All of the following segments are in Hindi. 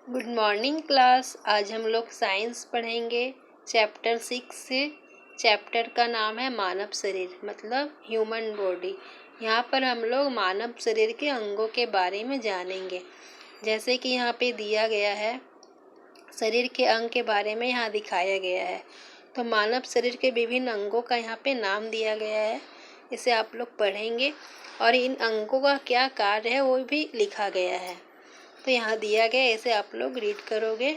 Good morning class. आज हम लोग साइंस पढ़ेंगे चैप्टर 6 से। चैप्टर का नाम है मानव शरीर, मतलब ह्यूमन बॉडी। यहाँ पर हम लोग मानव शरीर के अंगों के बारे में जानेंगे। जैसे कि यहाँ पे दिया गया है, शरीर के अंग के बारे में यहाँ दिखाया गया है। तो मानव शरीर के विभिन्न अंगों का यहाँ पे नाम दिया गया है, इसे आप लोग पढ़ेंगे और इन अंगों का क्या कार्य है वो भी लिखा गया है। तो यहाँ दिया गया, इसे आप लोग रीड करोगे।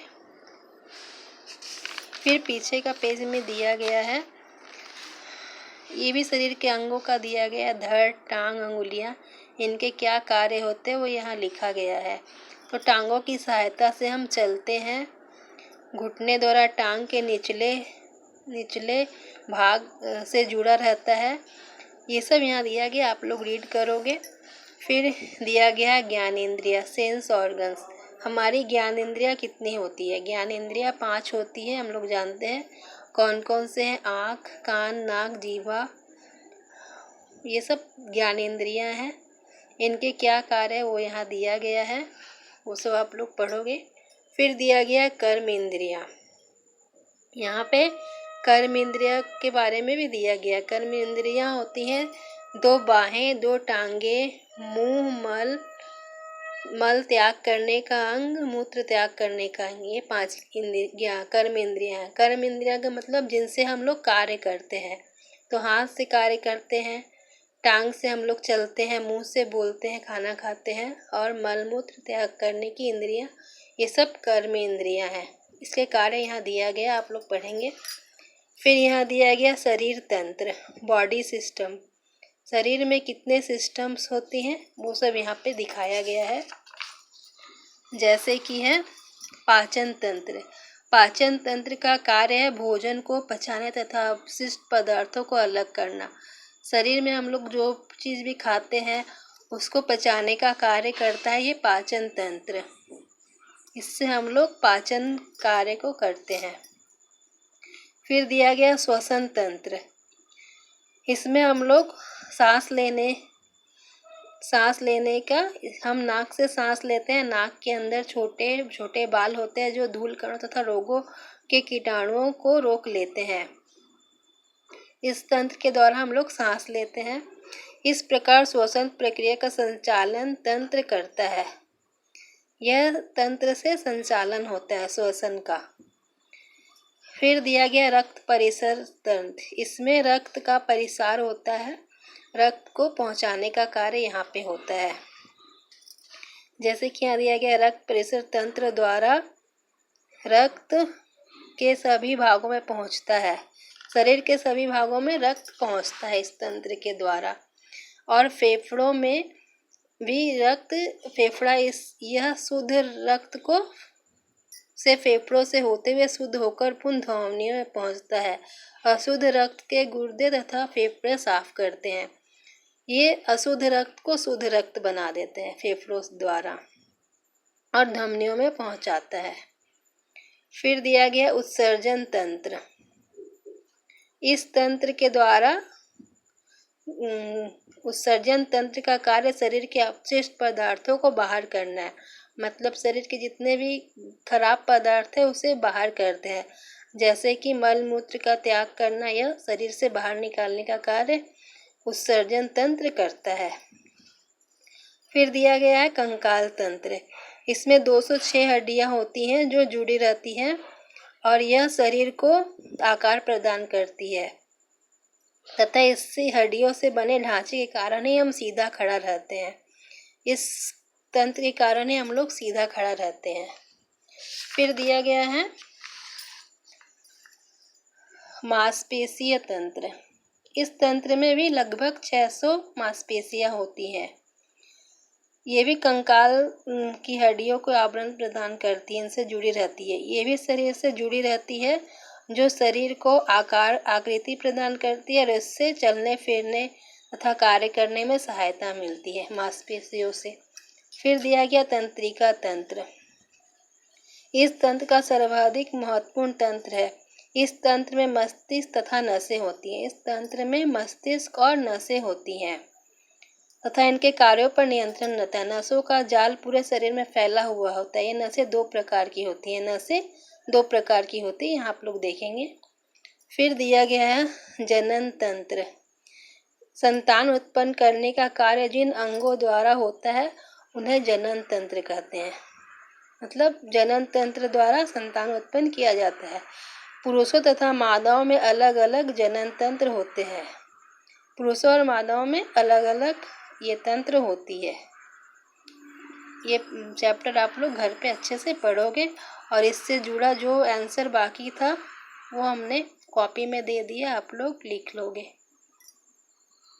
फिर पीछे का पेज में दिया गया है, ये भी शरीर के अंगों का दिया गया है। धड़, टांग, अंगुलियाँ, इनके क्या कार्य होते हैं वो यहाँ लिखा गया है। तो टांगों की सहायता से हम चलते हैं। घुटने द्वारा टांग के निचले भाग से जुड़ा रहता है। ये सब यहाँ दिया गया, आप लोग रीड करोगे। फिर दिया गया है ज्ञानेंद्रिय, सेंस ऑर्गन्स। हमारी ज्ञानेंद्रियाँ कितनी होती है? ज्ञानेंद्रियाँ 5 होती है, हम लोग जानते हैं। कौन कौन से हैं? आँख, कान, नाक, जीवा, ये सब ज्ञानेंद्रियाँ हैं। इनके क्या कार्य है वो यहाँ दिया गया है, वो सब आप लोग पढ़ोगे। फिर दिया गया है कर्म इंद्रियाँ। यहाँ पे कर्म इंद्रिय के बारे में भी दिया गया। कर्म इंद्रियाँ होती हैं 2 बाहें, 2 टांगे, मुंह, मल त्याग करने का अंग, मूत्र त्याग करने का अंग। ये 5 इंद्रियाँ कर्म इंद्रियाँ हैं। कर्म इंद्रियाँ का मतलब जिनसे हम लोग कार्य करते हैं। तो हाथ से कार्य करते हैं, टांग से हम लोग चलते हैं, मुंह से बोलते हैं, खाना खाते हैं, और मल मूत्र त्याग करने की इंद्रियाँ, ये सब कर्म इंद्रियाँ हैं। इसके कार्य यहाँ दिया गया, आप लोग पढ़ेंगे। फिर यहाँ दिया गया शरीर तंत्र, बॉडी सिस्टम। शरीर में कितने सिस्टम्स होती हैं वो सब यहाँ पे दिखाया गया है। जैसे कि है पाचन तंत्र। पाचन तंत्र का कार्य है भोजन को पचाने तथा अवशिष्ट पदार्थों को अलग करना। शरीर में हम लोग जो चीज़ भी खाते हैं उसको पचाने का कार्य करता है ये पाचन तंत्र। इससे हम लोग पाचन कार्य को करते हैं। फिर दिया गया श्वसन तंत्र। इसमें हम लोग सांस लेने का, हम नाक से सांस लेते हैं। नाक के अंदर छोटे छोटे बाल होते हैं जो धूल कणों तथा रोगों के कीटाणुओं को रोक लेते हैं। इस तंत्र के द्वारा हम लोग सांस लेते हैं। इस प्रकार श्वसन प्रक्रिया का संचालन तंत्र करता है। यह तंत्र से संचालन होता है श्वसन का। फिर दिया गया रक्त परिसर तंत्र। इसमें रक्त का परिसार होता है, रक्त को पहुंचाने का कार्य यहाँ पे होता है। जैसे कि यहाँ दिया गया रक्त परिसर तंत्र द्वारा रक्त के सभी भागों में पहुंचता है। शरीर के सभी भागों में रक्त पहुंचता है इस तंत्र के द्वारा। और फेफड़ों में भी यह शुद्ध रक्त को से फेफड़ों से होते हुए शुद्ध होकर पुनः धमनियों में पहुंचता है। अशुद्ध रक्त के गुर्दे तथा फेफड़े साफ करते हैं। ये अशुद्ध रक्त को शुद्ध रक्त बना देते हैं फेफड़ों द्वारा और धमनियों में पहुंचाता है। फिर दिया गया उत्सर्जन तंत्र। इस तंत्र के द्वारा उत्सर्जन तंत्र का कार्य शरीर के अपशिष्ट पदार्थों को बाहर करना है। मतलब शरीर के जितने भी खराब पदार्थ है उसे बाहर करते हैं। जैसे कि मल मूत्र का त्याग करना, यह शरीर से बाहर निकालने का कार्य उत्सर्जन तंत्र करता है। फिर दिया गया है कंकाल तंत्र। इसमें 206 हड्डियां होती हैं जो जुड़ी रहती हैं और यह शरीर को आकार प्रदान करती है तथा इससे हड्डियों से बने ढांचे के कारण ही हम सीधा खड़ा रहते हैं। इस तंत्र के कारण ही हम लोग सीधा खड़ा रहते हैं। फिर दिया गया है मांसपेशीय तंत्र। इस तंत्र में भी लगभग 600 मांसपेशियां होती हैं। ये भी कंकाल की हड्डियों को आवरण प्रदान करती है, इनसे जुड़ी रहती है। ये भी शरीर से जुड़ी रहती है जो शरीर को आकृति प्रदान करती है और इससे चलने फिरने तथा कार्य करने में सहायता मिलती है मांसपेशियों से। फिर दिया गया तंत्रिका तंत्र। इस तंत्र का सर्वाधिक महत्वपूर्ण तंत्र है। इस तंत्र में मस्तिष्क तथा नसें होती हैं। इस तंत्र में मस्तिष्क और नसें होती हैं। तथा इनके कार्यों पर नियंत्रण रहता है। नसों का जाल पूरे शरीर में फैला हुआ होता है। ये नसें दो प्रकार की होती हैं। यहाँ आप लोग देखेंगे। फिर दिया गया है जनन तंत्र। संतान उत्पन्न करने का कार्य जिन अंगों द्वारा होता है उन्हें जनन तंत्र कहते हैं। मतलब जनन तंत्र द्वारा संतान उत्पन्न किया जाता है। पुरुषों तथा मादाओं में अलग अलग जनन तंत्र होते हैं। पुरुषों और मादाओं में अलग अलग ये तंत्र होती है। ये चैप्टर आप लोग घर पे अच्छे से पढ़ोगे और इससे जुड़ा जो आंसर बाकी था वो हमने कॉपी में दे दिया, आप लोग लिख लोगे।